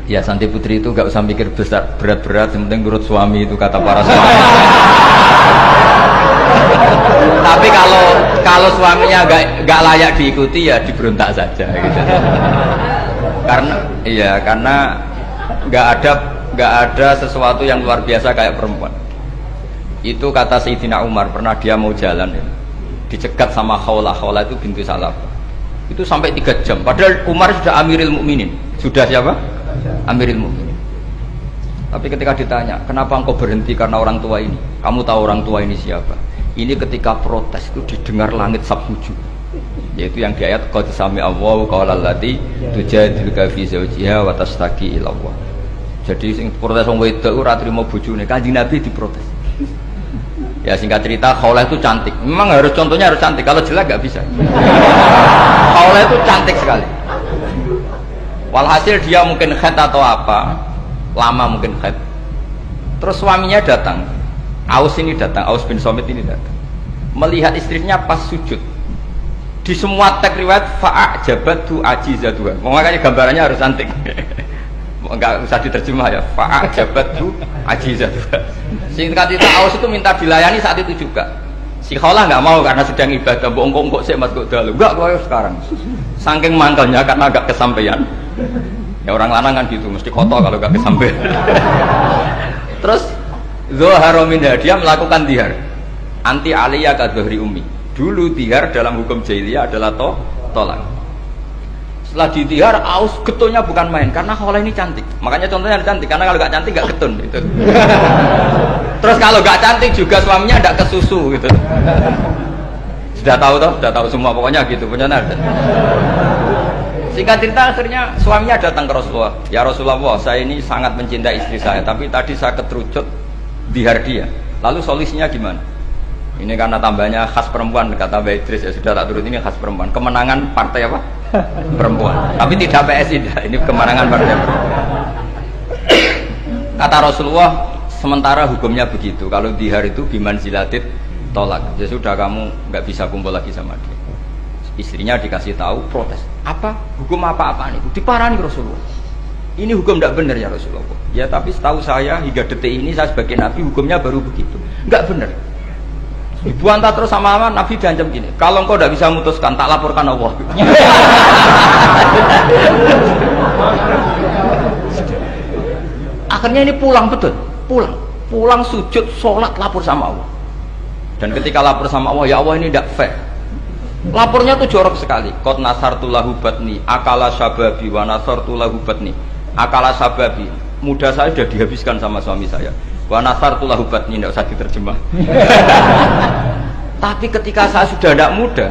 Ya Santi Putri itu gak usah mikir besar berat-berat, yang penting nurut suami, itu kata para suami. Tapi kalau suaminya gak layak diikuti ya diberontak saja gitu. Karena gak ada sesuatu yang luar biasa kayak perempuan. Itu kata Sayyidina Umar, pernah dia mau jalan ya, dicegat sama Khawlah itu bintu Salaf. Itu sampai 3 jam. Padahal Umar sudah Amiril Mukminin. Sudah siapa? Amiril Mukminin. Tapi ketika ditanya, kenapa engkau berhenti karena orang tua ini? Kamu tahu orang tua ini siapa? Ini ketika protes itu didengar langit sabtuju. Yaitu yang di ayat qad sami Allahu qaulal lati tujadiluka fi zawjiha wa tastaqi ila Allah. Jadi sing protes wong wedok ora trimo bojone, Kanjeng Nabi diprotes. Ya singkat cerita, Khawlah itu cantik. Memang contohnya harus cantik. Kalau jelek nggak bisa. Khawlah itu cantik sekali. Walhasil dia mungkin haid atau apa, lama mungkin haid. Terus suaminya datang. Aus ini datang, Aus bin Somit ini datang. Melihat istrinya pas sujud. Di semua teks riwayat fa'ajabatu ajizatuha. Makanya gambarannya harus cantik. Enggak usah diterjemah ya, fa'ajabatu ajizatuha. Singkat cerita, Aus itu minta dilayani saat itu juga. Si Khawlah nggak mau karena sedang ibadah. Bongkok sih mas dalu. Enggak, kau sekarang. Saking mangkelnya karena agak kesampaian. Ya orang lanang kan gitu, mesti kotor kalau nggak kesampaian. Terus Zuhara min dia melakukan dihar. Anti aliyah ka dhuhri ummi. Dulu dihar dalam hukum jahiliyah adalah tolak. Setelah ditihar, Aus getulnya bukan main karena Khawlah ini cantik. Makanya contohnya cantik, karena kalau nggak cantik nggak getun gitu. Terus kalau nggak cantik juga suaminya nggak kesusu gitu. Sudah tahu semua pokoknya gitu punya nada. Singkat cerita akhirnya suaminya datang ke Rasulullah. Ya Rasulullah, saya ini sangat mencintai istri saya, tapi tadi saya keterucut dihar dia. Lalu solusinya gimana? Ini karena tambahnya khas perempuan, kata Mbak Idris, ya sudah tak turut, ini khas perempuan. Kemenangan partai apa? Perempuan. Tapi tidak PSI, ini kemenangan partai perempuan. Kata Rasulullah, sementara hukumnya begitu. Kalau dihar itu biman zilatit tolak. Ya sudah, kamu nggak bisa kumpul lagi sama dia. Istrinya dikasih tahu, protes. Apa? Hukum apa-apaan itu? Diparani Rasulullah. Ini hukum tidak benar ya Rasulullah. Ya tapi setahu saya hingga detik ini saya sebagai Nabi hukumnya baru begitu. Nggak benar. Dibantah terus sama Nabi diancam gini, kalau engkau tidak bisa memutuskan, tak laporkan Allah. Akhirnya ini pulang betul, pulang sujud, sholat, lapor sama Allah. Dan ketika lapor sama Allah, ya Allah ini tidak fair. Lapornya tuh jorok sekali. Qad nasartu lahu batni, akala sababi wa nasartu lahu batni. Akala sababi, muda saya sudah dihabiskan sama suami saya. Wa nasartu lahu batni, tidak usah diterjemah. Tapi ketika saya sudah tidak muda,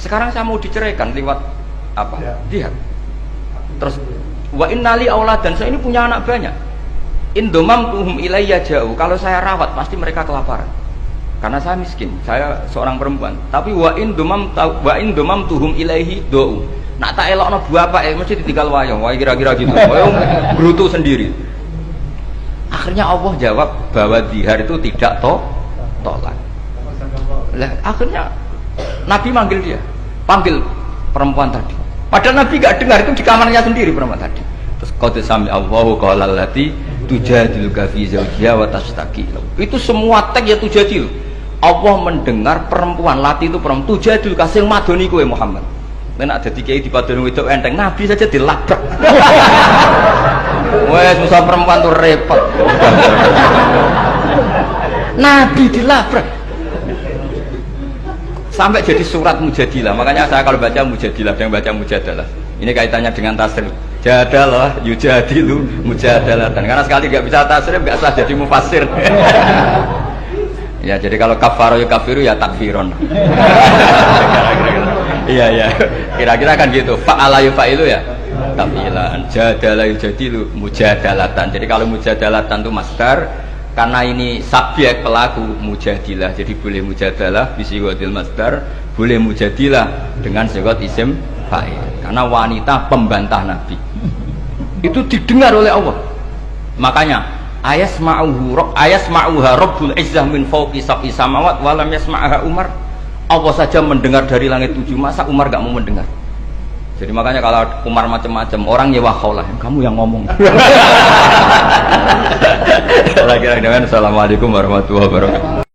sekarang saya mau diceraikan lewat apa? Dia. Terus wa innali auladan, saya ini punya anak banyak. Indomam tuhum ilayya jauh. Kalau saya rawat pasti mereka kelaparan. Karena saya miskin, saya seorang perempuan. Tapi wa indomam tuhum ilaihi do'u. Nak tak elokno bapak mesti ditinggal wayang. Wah kira-kira gitu. Wayang gerutu sendiri. Akhirnya Allah jawab bahwa dihar itu tidak tolak. Lah akhirnya Nabi manggil dia, panggil perempuan tadi. Padahal Nabi gak dengar, itu di kamarnya sendiri perempuan tadi. Terus qad sami Allahu qaulal lati tujadiluka fi zawjiha wa tastaqi. Itu semua teks ya tujadil. Allah mendengar perempuan, lati itu perempuan, tujadil kasih madoni kowe Muhammad. Nek dadi kiai dipadoni wedok enteng, Nabi saja dilabrak. Wes susah perempuan tuh repot. Nabi dilabrak. Sampai jadi surat Mujadilah. Makanya saya kalau baca Mujadilah, yang baca Mujadalah. Ini kaitannya dengan tasrif. Jadalah, yujadilu, mujadalah. Dan karena sekali nggak bisa tasrif, nggak usah jadi mufassir. Ya jadi kalau kafaro ya kafiru ya takfiron. Iya, kira-kira kan gitu. Fa'ala yufa'ilu ya kafilan. Jadalah yujadilu, mujadalatan. Jadi kalau mujadalatan itu masdar, karena ini subjek pelaku mujadilah, jadi boleh mujadalah bisigotil masdar, boleh mujadilah dengan sigot isim fa'il. Karena wanita pembantah Nabi itu didengar oleh Allah. Makanya ayasma'uha rabbul izzah min fawqi sab'i samawat walam yasma'aha Umar. Allah saja mendengar dari langit 7, masa Umar gak mau mendengar? Jadi makanya kalau Umar macam-macam orang nyewa khaulah, kamu yang ngomong. Lagi-lagi dengan assalamualaikum warahmatullahi wabarakatuh.